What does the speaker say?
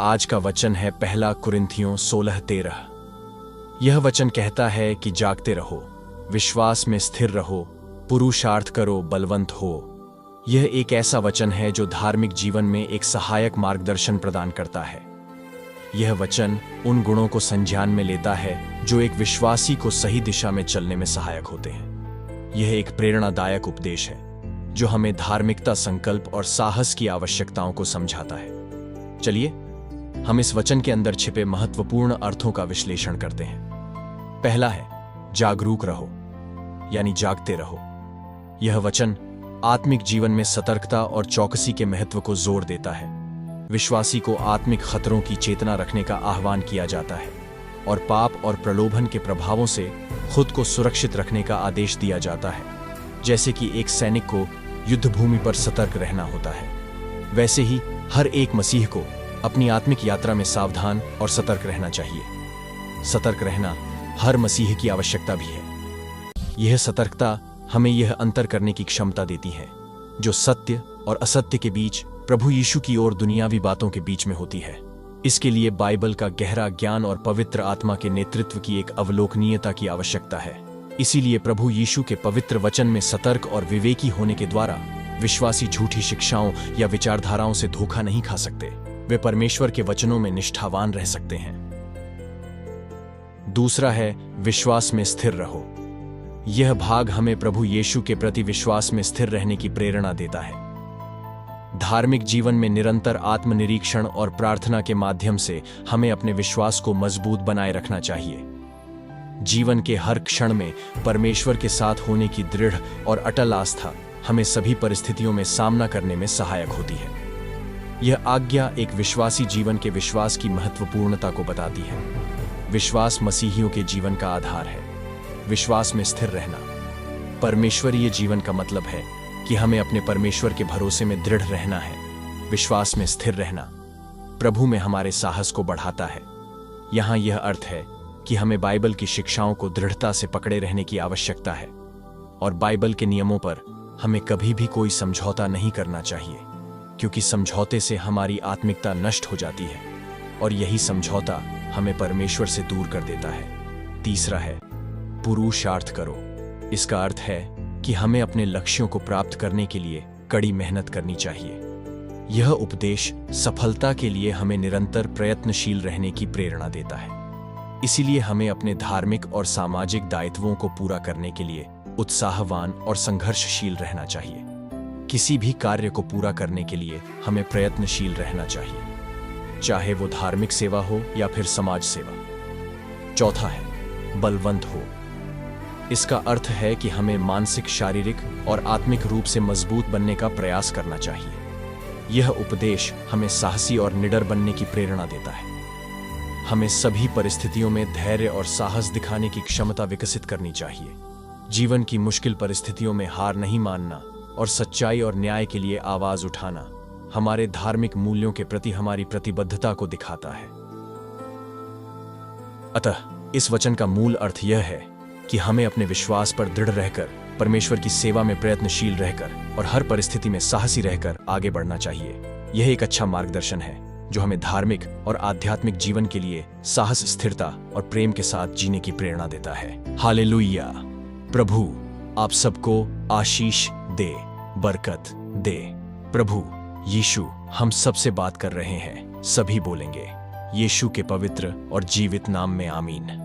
आज का वचन है पहला कुरिन्थियों 16:13। यह वचन कहता है कि जागते रहो, विश्वास में स्थिर रहो, पुरुषार्थ करो, बलवंत हो। यह एक ऐसा वचन है जो धार्मिक जीवन में एक सहायक मार्गदर्शन प्रदान करता है। यह वचन उन गुणों को संज्ञान में लेता है जो एक विश्वासी को सही दिशा में चलने में सहायक होते हैं। यह एक प्रेरणादायक उपदेश है जो हमें धार्मिकता, संकल्प और साहस की आवश्यकताओं को समझाता है। चलिए हम इस वचन के अंदर छिपे महत्वपूर्ण अर्थों का विश्लेषण करते हैं। पहला है जागरूक रहो, यानी जागते रहो। यह वचन आत्मिक जीवन में सतर्कता और चौकसी के महत्व को जोर देता है। विश्वासी को आत्मिक खतरों की चेतना रखने का आह्वान किया जाता है और पाप और प्रलोभन के प्रभावों से खुद को सुरक्षित रखने का आदेश दिया जाता है। जैसे कि एक सैनिक को युद्धभूमि पर सतर्क रहना होता है, वैसे ही हर एक मसीह को अपनी आत्मिक यात्रा में सावधान और सतर्क रहना चाहिए। सतर्क रहना हर मसीह की आवश्यकता भी है। यह सतर्कता हमें यह अंतर करने की क्षमता देती है जो सत्य और असत्य के बीच, प्रभु यीशु की ओर दुनियावी बातों के बीच में होती है। इसके लिए बाइबल का गहरा ज्ञान और पवित्र आत्मा के नेतृत्व की एक अवलोकनीयता की आवश्यकता है। इसीलिए प्रभु यीशु के पवित्र वचन में सतर्क और विवेकी होने के द्वारा विश्वासी झूठी शिक्षाओं या विचारधाराओं से धोखा नहीं खा सकते। वे परमेश्वर के वचनों में निष्ठावान रह सकते हैं। दूसरा है विश्वास में स्थिर रहो। यह भाग हमें प्रभु यीशु के प्रति विश्वास में स्थिर रहने की प्रेरणा देता है। धार्मिक जीवन में निरंतर आत्मनिरीक्षण और प्रार्थना के माध्यम से हमें अपने विश्वास को मजबूत बनाए रखना चाहिए। जीवन के हर क्षण में परमेश्वर के साथ होने की दृढ़ और अटल आस्था हमें सभी परिस्थितियों में सामना करने में सहायक होती है। यह आज्ञा एक विश्वासी जीवन के विश्वास की महत्वपूर्णता को बताती है। विश्वास मसीहियों के जीवन का आधार है। विश्वास में स्थिर रहना परमेश्वरीय जीवन का मतलब है कि हमें अपने परमेश्वर के भरोसे में दृढ़ रहना है। विश्वास में स्थिर रहना प्रभु में हमारे साहस को बढ़ाता है। यहाँ यह अर्थ है कि हमें बाइबल की शिक्षाओं को दृढ़ता से पकड़े रहने की आवश्यकता है और बाइबल के नियमों पर हमें कभी भी कोई समझौता नहीं करना चाहिए, क्योंकि समझौते से हमारी आत्मिकता नष्ट हो जाती है और यही समझौता हमें परमेश्वर से दूर कर देता है। तीसरा है पुरुषार्थ करो। इसका अर्थ है कि हमें अपने लक्ष्यों को प्राप्त करने के लिए कड़ी मेहनत करनी चाहिए। यह उपदेश सफलता के लिए हमें निरंतर प्रयत्नशील रहने की प्रेरणा देता है। इसीलिए हमें अपने धार्मिक और सामाजिक दायित्वों को पूरा करने के लिए उत्साहवान और संघर्षशील रहना चाहिए। किसी भी कार्य को पूरा करने के लिए हमें प्रयत्नशील रहना चाहिए, चाहे वो धार्मिक सेवा हो या फिर समाज सेवा। चौथा है बलवंत हो। इसका अर्थ है कि हमें मानसिक, शारीरिक और आत्मिक रूप से मजबूत बनने का प्रयास करना चाहिए। यह उपदेश हमें साहसी और निडर बनने की प्रेरणा देता है। हमें सभी परिस्थितियों में धैर्य और साहस दिखाने की क्षमता विकसित करनी चाहिए। जीवन की मुश्किल परिस्थितियों में हार नहीं मानना और सच्चाई और न्याय के लिए आवाज उठाना हमारे धार्मिक मूल्यों के प्रति हमारी प्रतिबद्धता को दिखाता है। अतः इस वचन का मूल अर्थ यह है कि हमें अपने विश्वास पर दृढ़ रहकर, परमेश्वर की सेवा में प्रयत्नशील रहकर और हर परिस्थिति में साहसी रहकर आगे बढ़ना चाहिए। यह एक अच्छा मार्गदर्शन है जो हमें धार्मिक और आध्यात्मिक जीवन के लिए साहस, स्थिरता और प्रेम के साथ जीने की प्रेरणा देता है। हालेलुया। प्रभु आप सबको आशीष दे, बरकत दे। प्रभु यीशु हम सबसे बात कर रहे हैं। सभी बोलेंगे यीशु के पवित्र और जीवित नाम में आमीन।